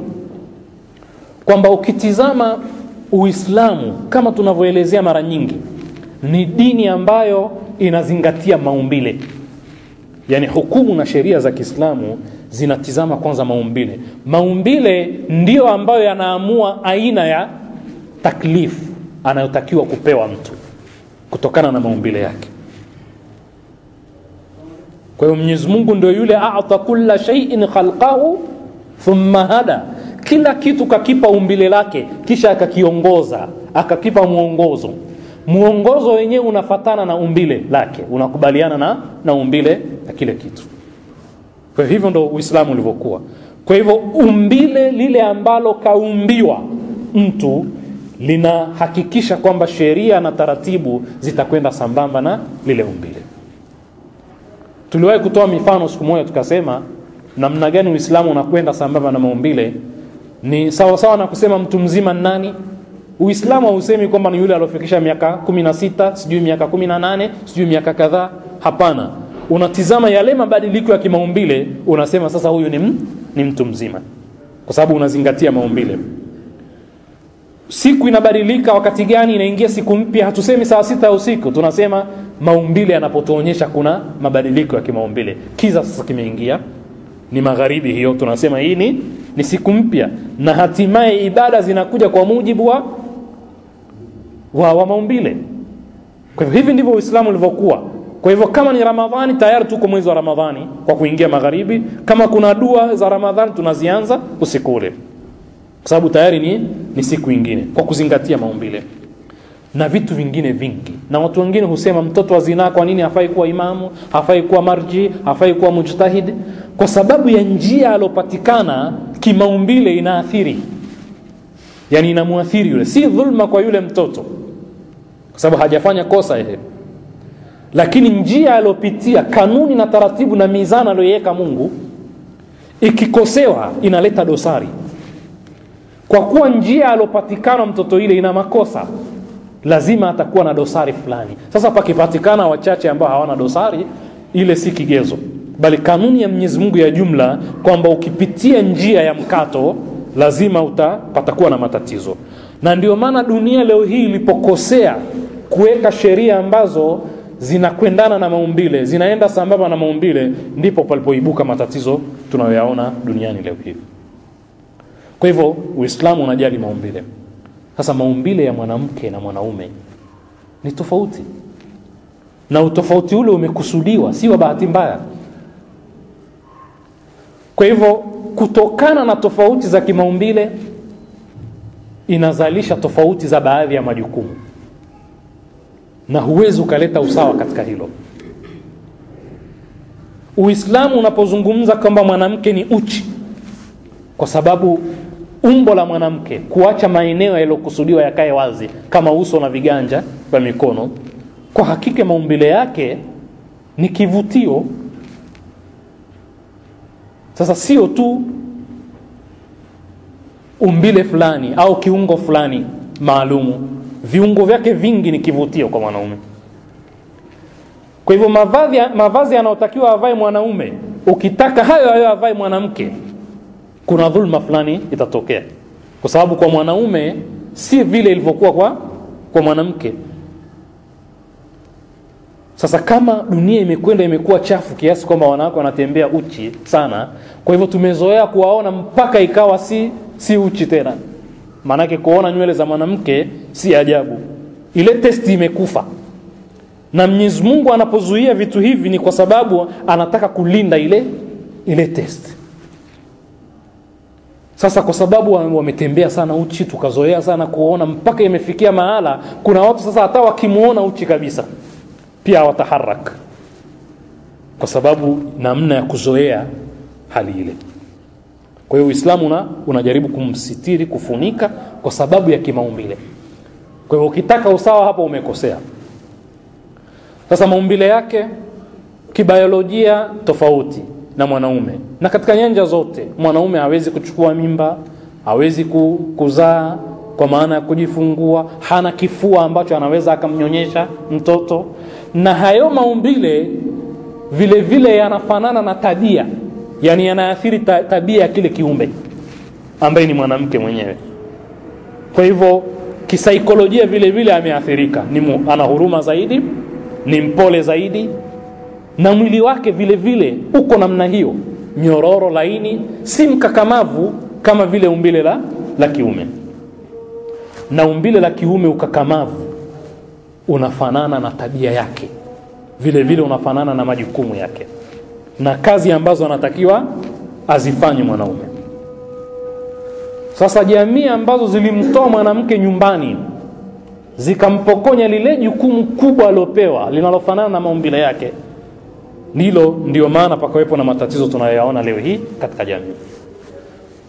kwamba ukitizama Uislamu kama tunavyoelezea mara nyingi ni dini ambayo inazingatia maumbile. Yani hukumu na sheria za Kiislamu zinatizama kwanza maumbile. Maumbile ndio ambayo yanaamua aina ya taklif anayotakiwa kupewa mtu kutokana na maumbile yake. Kwa hiyo Mwenyezi Mungu ndio yule a'ta kulla shay'in khalqahu thumma hada, kila kitu kakipa umbile lake kisha akakiongoza, akakipa muongozo wenyewe unafatana na umbile lake, unakubaliana na umbile la kile kitu. Kwa hivyo ndio Uislamu ulivyokuwa. Kwa hivyo umbile lile ambalo kaumbiwa mtu linahakikisha kwamba sheria na taratibu zitakwenda sambamba na lile umbile. Tuliwahi kutoa mifano siku moja tukasema namna gani Uislamu unakwenda sambamba na maumbile. Ni sawa sawa na kusema mtu mzima nani. Uislamu hausemi kwamba ni yule aliyofikisha miaka 16, sijui miaka 18, sijui miaka kadhaa. Hapana. Unatizama yale mabadiliko ya kimaumbile, unasema sasa huyu ni mtu mzima. Kwa sababu unazingatia maumbile. Siku inabadilika wakati gani, inaingia siku mpya, hatusemi saa 6 ya usiku, tunasema maumbile yanapotuonyesha kuna mabadiliko ya kimaumbile. Kiza sasa kimeingia, ni magharibi hiyo, tunasema hii ni siku mpya, na hatimaye ibada zinakuja kwa mujibu wa maumbile. Kwa hivyo hivi ndivyo Uislamu ulivyokuwa. Kwa hivyo kama ni Ramadhani tayari tuko mwezi wa Ramadhani kwa kuingia magharibi, kama kuna dua za Ramadhani tunazianza usiku ule, kwa sababu tayari ni siku nyingine, kwa kuzingatia maumbile. na vitu vingine vingi. Na watu wengine husema mtoto wa zina kwa nini hafai kuwa imamu, hafai kuwa marji, hafai kuwa mujtahid? Kwa sababu ya njia alopatikana kimaumbile inaathiri, yani inamuathiri yule. Si dhulma kwa yule mtoto kwa sababu hajafanya kosa yeye, lakini njia alopitia, kanuni na taratibu na mizana aliyoweka Mungu, ikikosewa inaleta dosari. Kwa kuwa njia alopatikana mtoto ile ina makosa, lazima atakuwa na dosari fulani. Sasa pakipatikana wachache ambao hawana dosari, ile si kigezo, bali kanuni ya Mwenyezi Mungu ya jumla kwamba ukipitia njia ya mkato lazima patakuwa na matatizo. Na ndio maana dunia leo hii ilipokosea kuweka sheria ambazo zinakwendana na maumbile, zinaenda sambamba na maumbile, ndipo palipoibuka matatizo tunayoyaona duniani leo hii. Kwa hivyo Uislamu unajali maumbile. Sasa maumbile ya mwanamke na mwanaume ni tofauti, na utofauti ule umekusudiwa, si wa bahati mbaya. Kwa hivyo kutokana na tofauti za kimaumbile inazalisha tofauti za baadhi ya majukumu, na huwezi ukaleta usawa katika hilo. Uislamu unapozungumza kwamba mwanamke ni uchi, kwa sababu umbo la mwanamke kuacha maeneo yaliyokusudiwa yakae wazi kama uso na viganja vya mikono, kwa hakika maumbile yake ni kivutio. Sasa sio tu umbile fulani au kiungo fulani maalumu, viungo vyake vingi ni kivutio kwa mwanaume. Kwa hivyo mavazi yanayotakiwa avae mwanaume, ukitaka hayo avae mwanamke, kuna dhulma fulani itatokea, kwa sababu kwa mwanaume si vile ilivyokuwa kwa mwanamke. Sasa kama dunia imekuwa chafu kiasi kwamba wanawake wanatembea uchi sana, kwa hivyo tumezoea kuwaona mpaka ikawa si uchi tena. Maana yake kuona nywele za mwanamke si ajabu. Ile testi imekufa. Na Mwenyezi Mungu anapozuia vitu hivi ni kwa sababu anataka kulinda ile testi. Sasa kwa sababu wametembea sana uchi, tukazoea sana kuona mpaka imefikia mahala kuna watu sasa hata wakimuona uchi kabisa pia wataharaka, kwa sababu namna ya kuzoea hali ile. Kwa hiyo Uislamu unajaribu kumsitiri, kufunika kwa sababu ya kimaumbile. Kwa hiyo ukitaka usawa hapo umekosea. Sasa maumbile yake kibiolojia tofauti na mwanaume, na katika nyanja zote. Mwanaume hawezi kuchukua mimba, hawezi kuzaa kwa maana ya kujifungua, hana kifua ambacho anaweza akamnyonyesha mtoto. Na hayo maumbile vile vile yanafanana na tabia, yani yanaathiri tabia ya kile kiumbe ambaye ni mwanamke mwenyewe. Kwa hivyo kisaikolojia vile vile ameathirika, ana huruma zaidi, ni mpole zaidi, na mwili wake vile vile uko namna hiyo, nyororo laini, si mkakamavu kama vile umbile la kiume. Na umbile la kiume ukakamavu unafanana na tabia yake, vile vile unafanana na majukumu yake na kazi ambazo anatakiwa azifanye mwanaume. Sasa jamii ambazo zilimtoa mwanamke nyumbani zikampokonya lile jukumu kubwa aliopewa linalofanana na maumbile yake, ndio maana pakawepo na matatizo tunayoyaona leo hii katika jamii.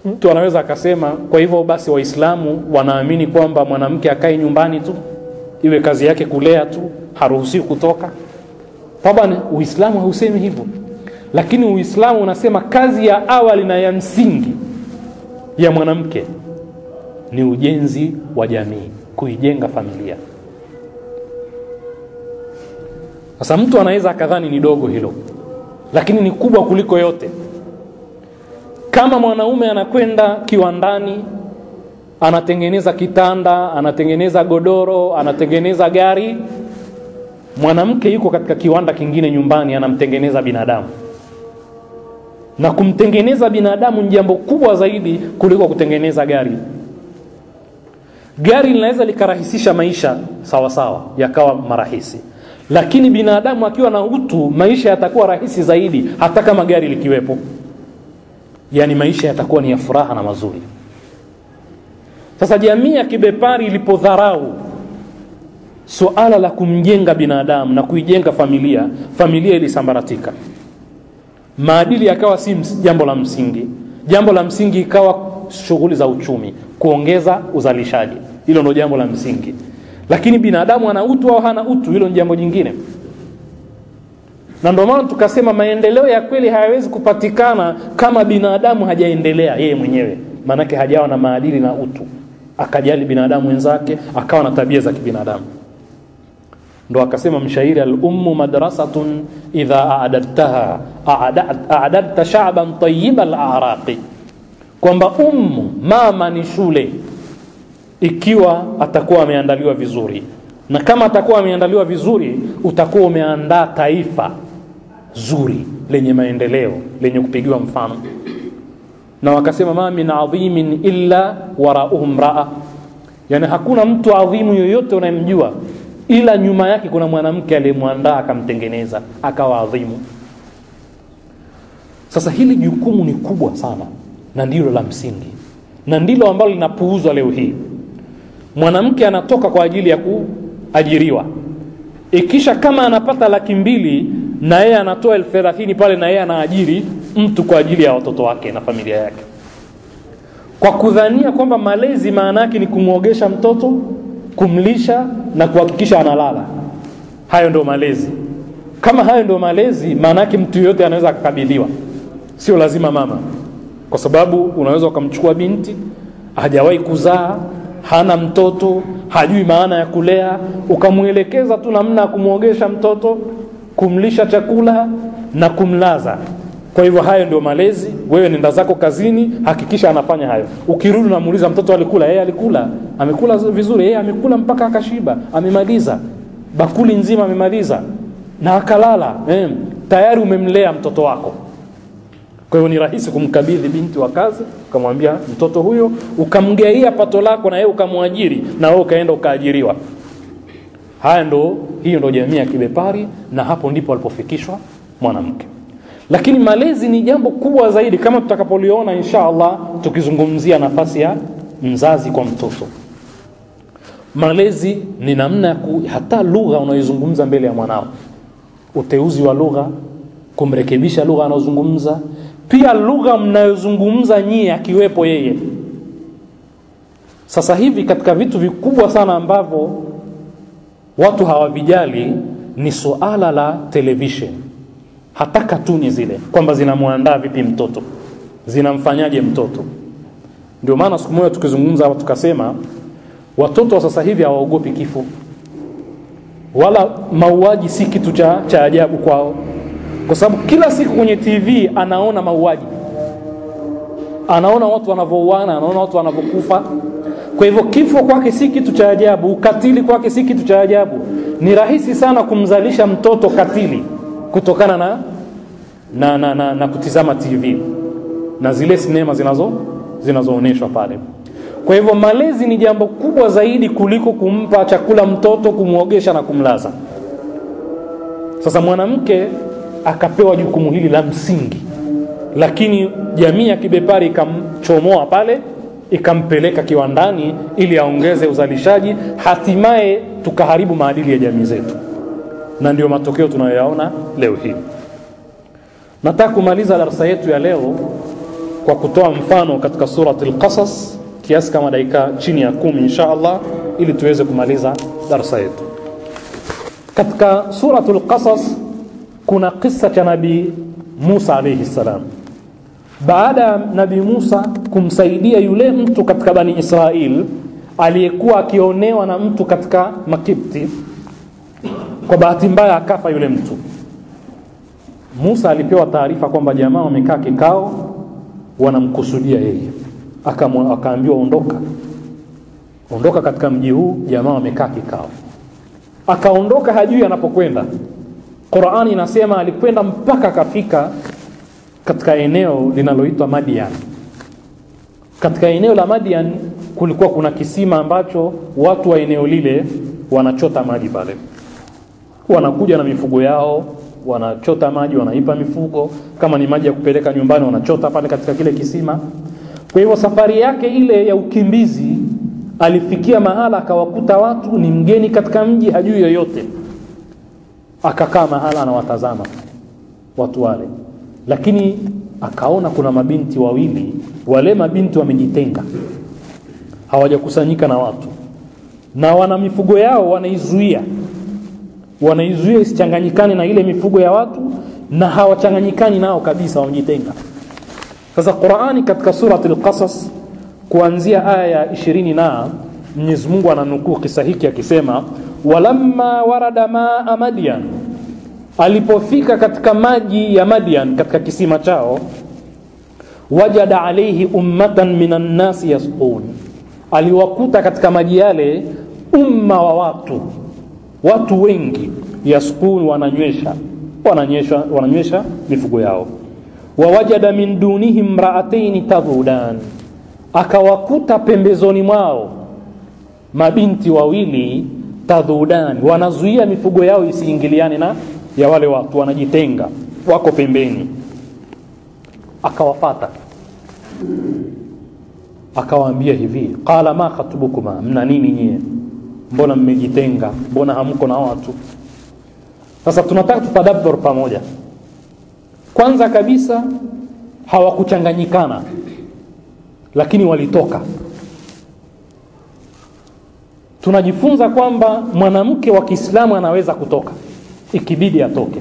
Mtu anaweza akasema, kwa hivyo basi Waislamu wanaamini kwamba mwanamke akae nyumbani tu, iwe kazi yake kulea tu, haruhusiwi kutoka. Tabani Uislamu hausemi hivyo, lakini Uislamu unasema kazi ya awali na ya msingi ya mwanamke ni ujenzi wa jamii, kuijenga familia. Sasa mtu anaweza akadhani ni dogo hilo, lakini ni kubwa kuliko yote. Kama mwanaume anakwenda kiwandani, anatengeneza kitanda, anatengeneza godoro, anatengeneza gari, mwanamke yuko katika kiwanda kingine nyumbani anamtengeneza binadamu. Na kumtengeneza binadamu ni jambo kubwa zaidi kuliko kutengeneza gari. Gari linaweza likarahisisha maisha sawa sawa, yakawa marahisi, lakini binadamu akiwa na utu, maisha yatakuwa rahisi zaidi hata kama gari likiwepo. Yani maisha yatakuwa ni ya furaha na mazuri. Sasa jamii ya kibepari ilipodharau suala la kumjenga binadamu na kuijenga familia ilisambaratika. Maadili yakawa si jambo la msingi. Jambo la msingi ikawa shughuli za uchumi, kuongeza uzalishaji. Hilo ndio jambo la msingi. Lakini binadamu ana utu au hana utu, hilo ni jambo jingine. Na ndio maana tukasema maendeleo ya kweli hayawezi kupatikana kama binadamu hajaendelea yeye mwenyewe. Maana yake hajawa na maadili na utu, akajali binadamu wenzake, akawa na tabia za kibinadamu. Ndio akasema mshairi, al-ummu madrasatun idha a'adadtaha a'adadta sha'ban tayyiba al-a'raqi, kwamba mama ni shule ikiwa atakuwa ameandaliwa vizuri. Na kama atakuwa ameandaliwa vizuri, utakuwa umeandaa taifa zuri lenye maendeleo, lenye kupigiwa mfano. Na wakasema ma min adhimin illa wara'uhum ra'a, yani hakuna mtu adhimu yoyote unayemjua ila nyuma yake kuna mwanamke aliyemwandaa akamtengeneza akawa adhimu. Sasa hili jukumu ni kubwa sana na ndilo la msingi, na ndilo ambalo linapuuzwa leo hii. Mwanamke anatoka kwa ajili ya kuajiriwa, ikisha kama anapata 200,000 na yeye anatoa 30,000 pale, na yeye anaajiri mtu kwa ajili ya watoto wake na familia yake, kwa kudhania kwamba malezi maana yake ni kumuogesha mtoto, kumlisha na kuhakikisha analala. Hayo ndio malezi. Kama hayo ndio malezi, maana yake mtu yote anaweza kukabidhiwa, sio lazima mama. Kwa sababu unaweza ukamchukua binti hajawahi kuzaa, hana mtoto, hajui maana ya kulea, ukamuelekeza tu namna ya kumuogesha mtoto, kumlisha chakula na kumlaza. Kwa hivyo hayo ndio malezi. Wewe nenda zako kazini, hakikisha anafanya hayo. Ukirudi unamuuliza mtoto alikula? Yeye alikula, amekula vizuri, yeye amekula mpaka akashiba, amemaliza bakuli nzima, amemaliza na akalala. Tayari umemlea mtoto wako. Kwa hivyo ni rahisi kumkabidhi binti wa kazi, ukamwambia mtoto huyo, ukamgeia pato lako na yeye ukamwajiri, na wewe ukaenda ukaajiriwa. Hiyo ndio jamii ya kibepari, na hapo ndipo alipofikishwa mwanamke. Lakini malezi ni jambo kubwa zaidi, kama tutakapoliona inshallah tukizungumzia nafasi ya mzazi kwa mtoto. Malezi ni namna hata lugha unayozungumza mbele ya mwanao, uteuzi wa lugha, kumrekebisha lugha anayozungumza, pia lugha mnayozungumza nyie akiwepo yeye. Sasa hivi katika vitu vikubwa sana ambavyo watu hawavijali ni suala la television, hata katuni zile, kwamba zinamuandaa vipi mtoto, zinamfanyaje mtoto. Ndio maana siku moja tukizungumza hapa tukasema watoto wa sasa hivi hawaogopi kifo, wala mauaji si kitu cha ajabu kwao, kwa sababu kila siku kwenye TV anaona mauaji, anaona watu wanavouana, anaona watu wanavokufa. Kwa hivyo kifo kwake si kitu cha ajabu, ukatili kwake si kitu cha ajabu. Ni rahisi sana kumzalisha mtoto katili kutokana na kutizama TV na zile sinema zinazoonyeshwa pale. Kwa hivyo malezi ni jambo kubwa zaidi kuliko kumpa chakula mtoto, kumuogesha na kumlaza. Sasa mwanamke akapewa jukumu hili la msingi, lakini jamii ya kibepari ikamchomoa pale, ikampeleka kiwandani ili aongeze uzalishaji, hatimaye tukaharibu maadili ya jamii zetu, na ndio matokeo tunayoyaona leo hii. Nataka kumaliza darasa yetu ya leo kwa kutoa mfano katika surati al-Qasas, kiasi kama dakika chini ya 10 inshallah, ili tuweze kumaliza darasa yetu. Katika surati al-Qasas kuna kisa cha Nabii Musa alayhi salam. Baada ya Nabii Musa kumsaidia yule mtu katika Bani Israel aliyekuwa akionewa na mtu katika Makipti, kwa bahati mbaya akafa yule mtu. Musa alipewa taarifa kwamba jamaa wamekaa kikao wanamkusudia yeye. Akaambiwa ondoka katika mji huu, jamaa wamekaa kikao. Akaondoka, hajui anapokwenda. Qur'ani inasema alikwenda mpaka akafika katika eneo linaloitwa Madian. Katika eneo la Madian kulikuwa kuna kisima ambacho watu wa eneo lile wanachota maji pale. Wanakuja na mifugo yao, wanachota maji, wanaipa mifugo. Kama ni maji ya kupeleka nyumbani, wanachota pale katika kile kisima. Kwa hivyo safari yake ile ya ukimbizi alifikia mahala akawakuta watu ni mgeni katika mji, hajui yoyote, akakaa mahala anawatazama watu wale. Lakini akaona kuna mabinti wawili, wale mabinti wamejitenga, hawajakusanyika na watu, na wana mifugo yao wanaizuia isichanganyikane na ile mifugo ya watu, na hawachanganyikani nao kabisa, wamejitenga. Sasa Qur'ani katika surati al-Qasas kuanzia aya ya 20 na Mwenyezi Mungu ananukuu kisa hiki akisema, walamma warada maa Madian, alipofika katika maji ya Madian, katika kisima chao, wajada alayhi ummatan minan nasi yasqun, aliwakuta katika maji yale umma wa watu wengi, yasqun, wananywesha mifugo yao. Wawajada min dunihim ra'atayn tadhudan, akawakuta pembezoni mwao mabinti wawili, tadhudan, wanazuia mifugo yao isiingiliane na ya wale watu, wanajitenga, wako pembeni. Akawapata, akawaambia hivi, qala ma khatubukuma, mna nini nyie, mbona mmejitenga, mbona hamko na watu? Sasa tunataka tutadabbur pamoja. Kwanza kabisa hawakuchanganyikana, lakini walitoka. Tunajifunza kwamba mwanamke wa Kiislamu anaweza kutoka, ikibidi atoke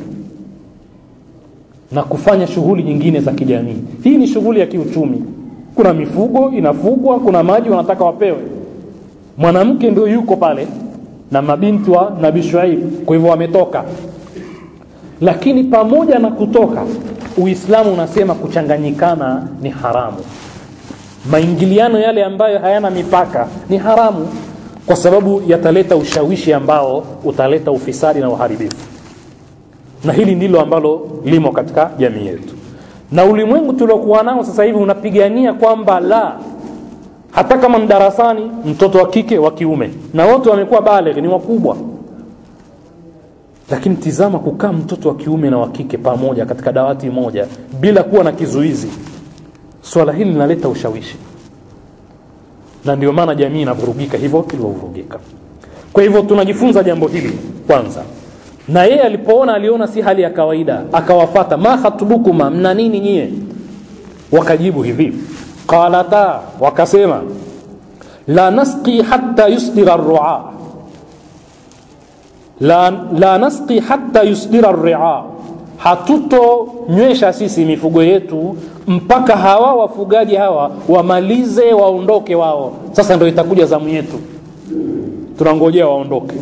na kufanya shughuli nyingine za kijamii. Hii ni shughuli ya kiuchumi. Kuna mifugo inafugwa, kuna maji wanataka wapewe. Mwanamke ndio yuko pale na mabinti wa Nabii Shuaib, kwa hivyo wametoka. Lakini pamoja na kutoka, Uislamu unasema kuchanganyikana ni haramu. Maingiliano yale ambayo hayana mipaka ni haramu, kwa sababu yataleta ushawishi ambao utaleta ufisadi na uharibifu. Na hili ndilo ambalo limo katika jamii yetu. Na ulimwengu tuliokuwa nao sasa hivi unapigania kwamba la, hata kama darasani mtoto wa kike wa kiume, na wote wamekuwa baligh, ni wakubwa, lakini tizama kukaa mtoto wa kiume na wa kike pamoja katika dawati moja bila kuwa na kizuizi, swala hili linaleta ushawishi, na ndio maana jamii inavurugika hivyo ilivurugika. Kwa hivyo tunajifunza jambo hili kwanza. Na yeye aliona si hali ya kawaida, akawafata, ma khatubukuma, mna nini nyie? Wakajibu hivi, qalata, wakasema, la nasqi hatta yusdira ar-ru'a, la nasqi hatta yusdira ar-ru'a, hatuto nywesha sisi mifugo yetu mpaka hawa wafugaji hawa wamalize, waondoke wao. Sasa ndio itakuja zamu yetu, tunangojea waondoke.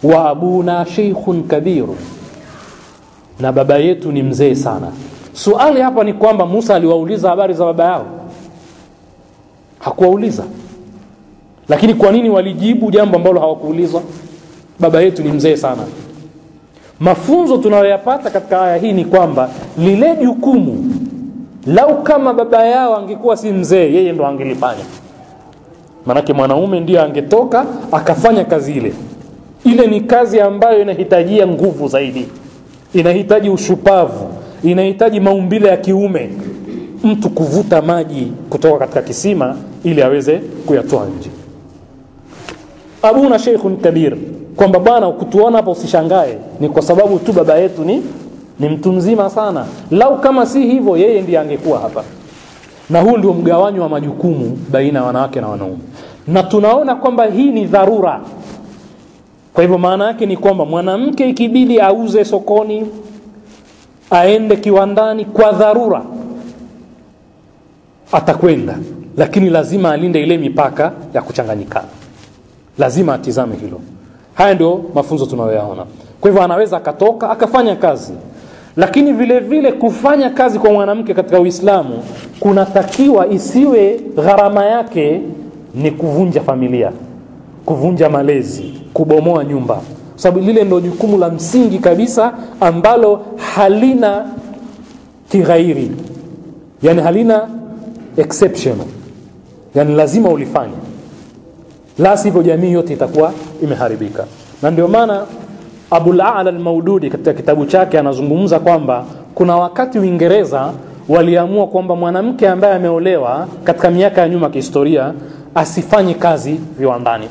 Wa abuna sheikhun kabir, na baba yetu ni mzee sana. Swali hapa ni kwamba Musa aliwauliza habari za baba yao? Hakuwauliza. Lakini kwa nini walijibu jambo ambalo hawakuulizwa? Baba yetu ni mzee sana. Mafunzo tunayoyapata katika aya hii ni kwamba lile jukumu, lau kama baba yao angekuwa si mzee, yeye ndo angelifanya. Manake mwanaume ndiye angetoka akafanya kazi ile. Ile ni kazi ambayo inahitajia nguvu zaidi, inahitaji ushupavu, inahitaji maumbile ya kiume, mtu kuvuta maji kutoka katika kisima ili aweze kuyatoa nje. Abuna sheikhun kabir, kwamba bwana ukutuona hapa usishangae, ni kwa sababu tu baba yetu ni mtu mzima sana. Lau kama si hivyo, yeye ndiye angekuwa hapa. Na huu ndio mgawanyo wa majukumu baina ya wanawake na wanaume. Na tunaona kwamba hii ni dharura. Kwa hivyo maana yake ni kwamba mwanamke ikibidi auze sokoni, aende kiwandani kwa dharura, atakwenda, lakini lazima alinde ile mipaka ya kuchanganyikana. Lazima atizame hilo. Haya ndio mafunzo tunayoyaona. Kwa hivyo anaweza akatoka akafanya kazi. Lakini vile vile kufanya kazi kwa mwanamke katika Uislamu kunatakiwa isiwe gharama yake ni kuvunja familia, kuvunja malezi, kubomoa nyumba. Sababu lile ndio jukumu la msingi kabisa ambalo halina kighairi, yani halina exceptional, yani lazima ulifanye, la sivyo jamii yote itakuwa imeharibika. Na ndio maana Abul A'la al-Maududi katika kitabu chake anazungumza kwamba kuna wakati Uingereza waliamua kwamba mwanamke ambaye ameolewa katika miaka ya nyuma kihistoria asifanye kazi viwandani.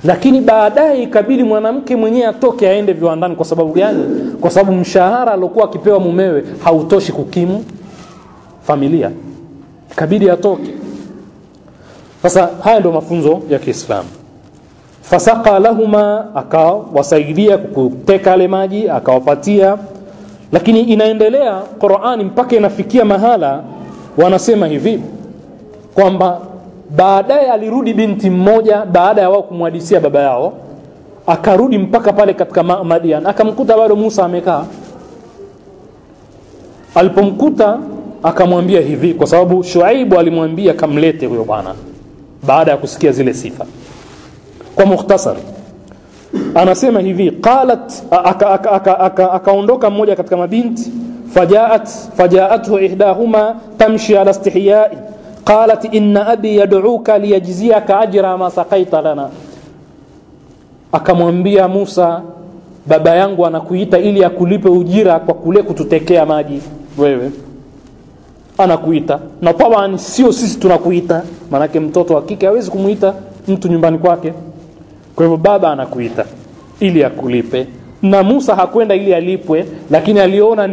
Lakini baadaye ikabidi mwanamke mwenyewe atoke aende viwandani. Kwa sababu gani? Kwa sababu mshahara aliokuwa akipewa mumewe hautoshi kukimu familia, ikabidi atoke. Sasa haya ndio mafunzo ya Kiislamu. Fasaqa lahuma, akawasaidia kuteka yale maji, akawapatia. Lakini inaendelea Qur'ani mpaka inafikia mahala wanasema hivi kwamba baadaye alirudi binti mmoja baada ya wao kumhadithia baba yao, akarudi mpaka pale katika Madian, akamkuta bado Musa amekaa. Alipomkuta akamwambia hivi, kwa sababu Shuaibu alimwambia kamlete huyo bwana baada ya kusikia zile sifa. Kwa mukhtasar anasema hivi, qalat, akaondoka mmoja katika mabinti, fajaathu ihdahuma tamshi ala istihya'i qalat inna abi yad'uka liyajziyaka ajra ma saqaita lana. Akamwambia Musa, baba yangu anakuita ili akulipe ujira kwa kule kututekea maji wewe, anakuita. Na tabani sio sisi tunakuita, maana mtoto wa kike hawezi kumuita mtu nyumbani kwake. Kwa hivyo baba anakuita ili akulipe. Na Musa hakwenda ili alipwe, lakini aliona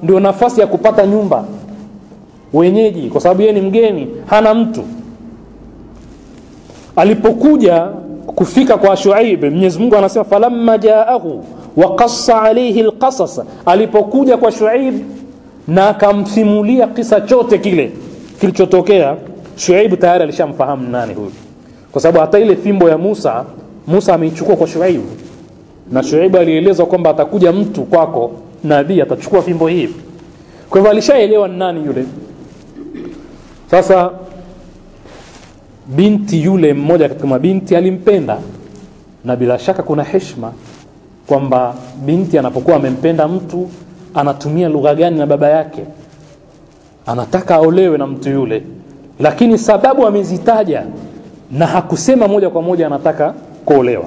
ndio nafasi ya kupata nyumba wenyeji, kwa sababu yeye ni mgeni, hana mtu. Alipokuja kufika kwa Shuaib, Mwenyezi Mungu anasema falamma jaahu wa qassa alayhi alqasas, alipokuja kwa Shuaib na akamsimulia kisa chote kile kilichotokea, Shuaib tayari alishamfahamu nani huyu, kwa sababu hata ile fimbo ya Musa ameichukua kwa Shuaib, na Shuaib alieleza kwamba atakuja mtu kwako nabii atachukua fimbo hii. Kwa hivyo alishaelewa nani yule. Sasa binti yule mmoja katika mabinti alimpenda, na bila shaka kuna heshima kwamba binti anapokuwa amempenda mtu anatumia lugha gani na baba yake, anataka aolewe na mtu yule. Lakini sababu amezitaja na hakusema moja kwa moja anataka kuolewa.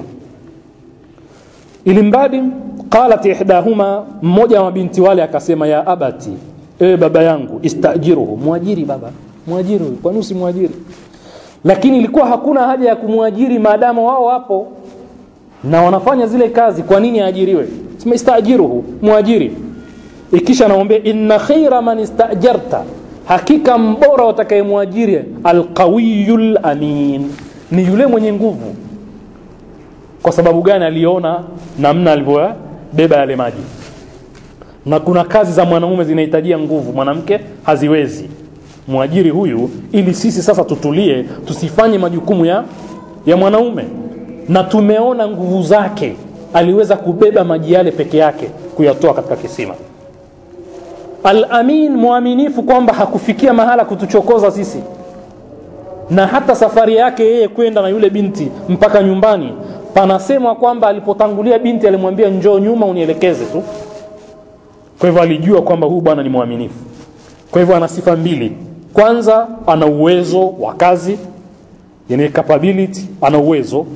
Ilimradi qalat ihdahuma, mmoja wa binti wale akasema, ya abati, ewe baba yangu, istajiruhu, muajiri baba, muajiri, kwa nini usimwajiri? Lakini ilikuwa hakuna haja ya kumwajiri maadamu wao hapo na wanafanya zile kazi, kwa nini aajiriwe? Sema istajiruhu, muajiri. Ikisha naomba inna khaira man istajarta, hakika mbora utakayemwajiri alqawiyul amin, ni yule mwenye nguvu. Kwa sababu gani? Aliona namna alivyobeba yale maji, na kuna kazi za mwanamume zinahitajia nguvu, mwanamke haziwezi. Mwajiri huyu ili sisi sasa tutulie, tusifanye majukumu ya mwanaume. Na tumeona nguvu zake, aliweza kubeba maji yale peke yake kuyatoa katika kisima. Al-amin, muaminifu, kwamba hakufikia mahala kutuchokoza sisi. Na hata safari yake yeye kwenda na yule binti mpaka nyumbani, panasema kwamba alipotangulia binti alimwambia njoo nyuma unielekeze tu. Kwa hivyo alijua kwamba huyu bwana ni muaminifu. Kwa hivyo ana sifa mbili. Kwanza ana uwezo wa kazi, yani capability, ana uwezo,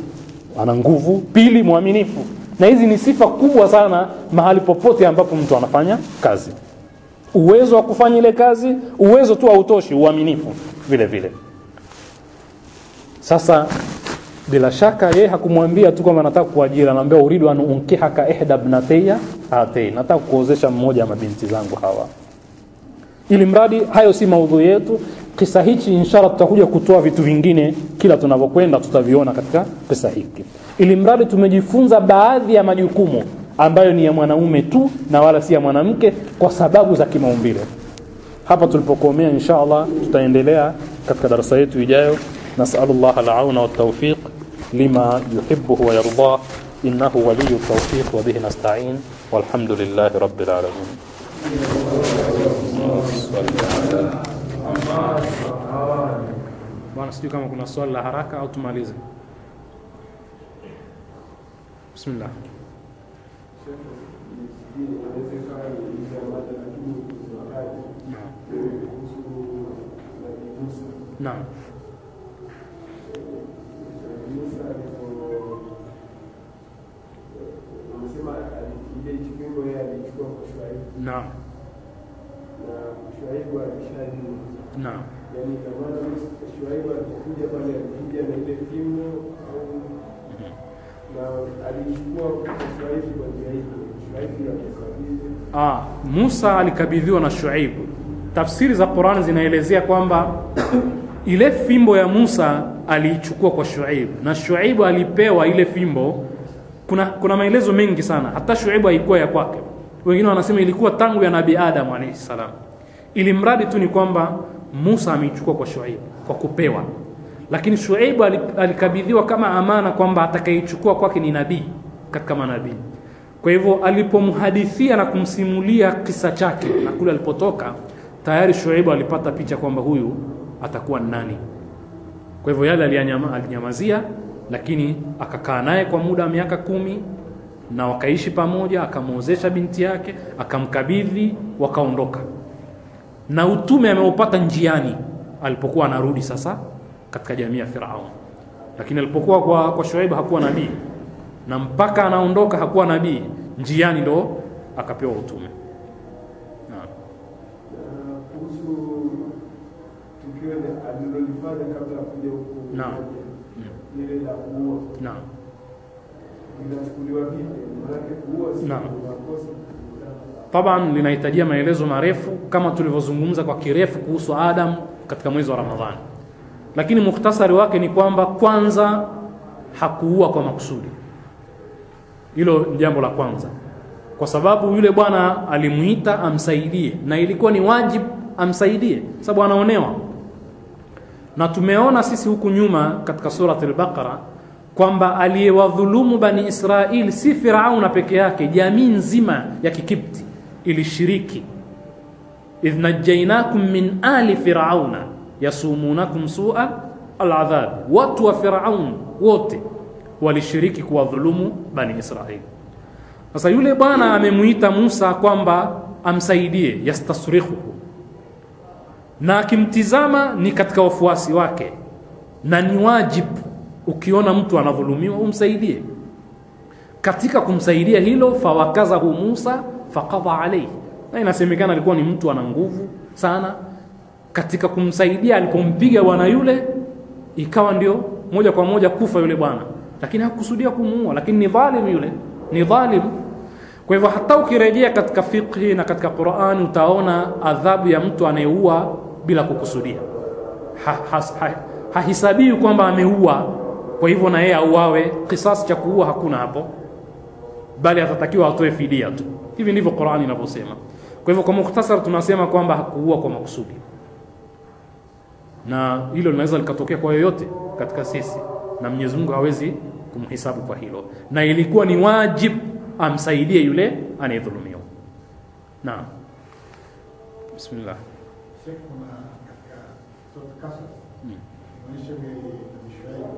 ana nguvu. Pili, muaminifu. Na hizi ni sifa kubwa sana mahali popote ambapo mtu anafanya kazi. Uwezo wa kufanya ile kazi, uwezo tu hautoshi, uaminifu vile vile. Sasa bila shaka yeye hakumwambia tu kwamba nataka kuajiri, anamwambia uridu an unkihaka ihda ibnatayya atay, nataka kuozesha mmoja wa mabinti zangu hawa. Ili mradi hayo si maudhui yetu. Kisa hichi inshallah tutakuja kutoa vitu vingine kila tunavyokwenda, tutaviona katika kisa hiki. Ili mradi tumejifunza baadhi ya majukumu ambayo ni ya mwanaume tu na wala si ya mwanamke kwa sababu za kimaumbile. Hapa tulipokomea inshallah tutaendelea katika darasa yetu ijayo. Nas'alullah al-auna wa at-tawfiq lima yuhibbu wa yarda, innahu waliyyu at-tawfiq wa bihi nasta'in, walhamdulillahi rabbil alamin. Bwana, sijui kama kuna swali la haraka au tumalize. Bismillah. Naam. Naam. Shuaibu alishajua. Naam. yani kama Shuaibu alikuja pale alikuja na ile fimbo au na alichukua Shuaibu kwa njia hiyo. Shuaibu alikabidhi. Musa alikabidhiwa na Shuaibu. Tafsiri za Qur'an zinaelezea kwamba ile fimbo ya Musa aliichukua kwa Shuaibu na Shuaibu alipewa ile fimbo. Kuna maelezo mengi sana. Hata Shuaibu haikuwa ya kwake. Wengine wanasema ilikuwa tangu ya Nabii Adam alayhi salam. Ili mradi tu ni kwamba Musa ameichukua kwa Shuaibu kwa kupewa. Lakini Shuaibu alikabidhiwa kama amana kwamba atakayechukua kwake ni nabii katika manabii. Kwa hivyo alipomhadithia na kumsimulia kisa chake na kule alipotoka, tayari Shuaibu alipata picha kwamba huyu atakuwa nani. Kwa hivyo yale alinyamazia, lakini akakaa naye kwa muda wa miaka 10 na wakaishi pamoja, akamuozesha binti yake, akamkabidhi, wakaondoka. Na utume ameupata njiani alipokuwa anarudi sasa katika jamii ya Firaun. Lakini alipokuwa kwa Shuaibu hakuwa nabii, na mpaka anaondoka hakuwa nabii, njiani ndo akapewa utume. Kuhusu tukio alilolifanya kabla kuja huko. Ile la kuua. Inachukuliwa vipi? Maana kuua si makosa. Taban linahitajia maelezo marefu kama tulivyozungumza kwa kirefu kuhusu Adam katika mwezi wa Ramadhani. Lakini mukhtasari wake ni kwamba kwanza hakuua kwa makusudi. Hilo ni jambo la kwanza. Kwa sababu yule bwana alimuita amsaidie na ilikuwa ni wajibu amsaidie sababu anaonewa. Na tumeona sisi huku nyuma katika sura al-Baqara kwamba aliyewadhulumu Bani Israili si Firauna peke yake, jamii nzima ya Kikipti ilishiriki. idh najainakum min ali firauna yasumunakum su'a al-adhab. Watu wa Firaun wote walishiriki kuwadhulumu Bani Israili. Sasa yule bwana amemuita Musa kwamba amsaidie, yastasrihu, na akimtizama ni katika wafuasi wake, na ni wajibu ukiona mtu anadhulumiwa umsaidie. Katika kumsaidia hilo, fawakazahu Musa faqadha alayhi. Na inasemekana alikuwa ni mtu ana nguvu sana. Katika kumsaidia alipompiga bwana yule, ikawa ndio moja kwa moja kufa yule bwana, lakini hakukusudia kumuua, lakini ni dhalim yule, ni dhalim. Kwa hivyo hata ukirejea katika fiqh na katika Qur'an utaona adhabu ya mtu anayeua bila kukusudia. Hahisabiwi kwamba ameua kwa hivyo na yeye auawe. Kisasi cha kuua hakuna hapo, bali atatakiwa atoe fidia tu. Hivi ndivyo Qur'an inavyosema. Kwa hivyo kwa mukhtasar tunasema kwamba hakuua kwa makusudi, na hilo linaweza likatokea kwa yoyote katika sisi, na Mwenyezi Mungu hawezi kumhisabu kwa hilo, na ilikuwa ni wajibu amsaidie yule anayedhulumiwa. Naam. Bismillah. Sheikh, kuna katika sura Kasas maisha ya Shuaibu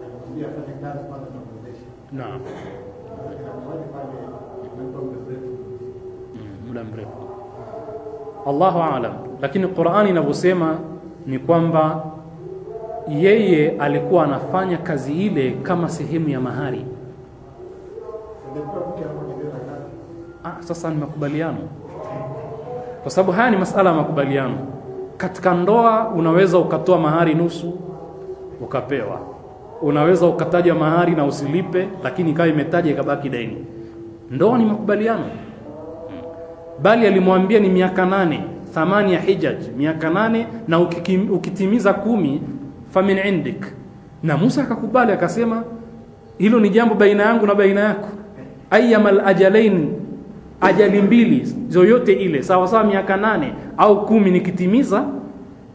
alikwambia afanye kazi kwanza na kuwezesha. Naam. Muda mrefu. Allahu aalam, lakini Qur'ani inavyosema ni kwamba yeye alikuwa anafanya kazi ile kama sehemu ya mahari. Sasa ni makubaliano, kwa sababu haya ni masala ya makubaliano. Katika ndoa unaweza ukatoa mahari nusu ukapewa, unaweza ukataja mahari na usilipe, lakini ikawa imetaja ikabaki deni. Ndoa ni makubaliano. Bali alimwambia ni miaka 8, thamani ya hijaj miaka 8, na ukitimiza 10 famin indik. Na Musa akakubali, akasema hilo ni jambo baina yangu na baina yako. Ayyamal ajalain, ajali mbili zoyote ile, sawa sawa miaka 8 au 10 nikitimiza,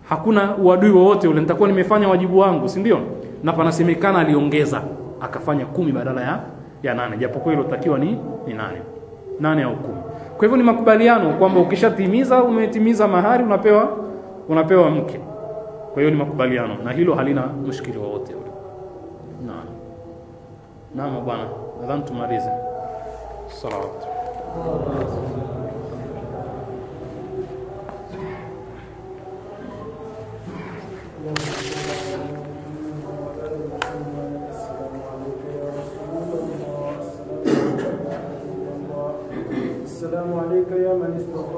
hakuna uadui wowote ule, nitakuwa nimefanya wajibu wangu, si ndio? Na panasemekana aliongeza akafanya 10 badala ya 8, japokuwa hilo takiwa ni 8 au 10. Kwa hivyo ni makubaliano kwamba ukishatimiza, umetimiza mahari, unapewa mke. Kwa hiyo ni makubaliano, na hilo halina mushkili wowote ule. Naam bwana, nadhani tumalize. Salawat. السلام عليك يا من استغفر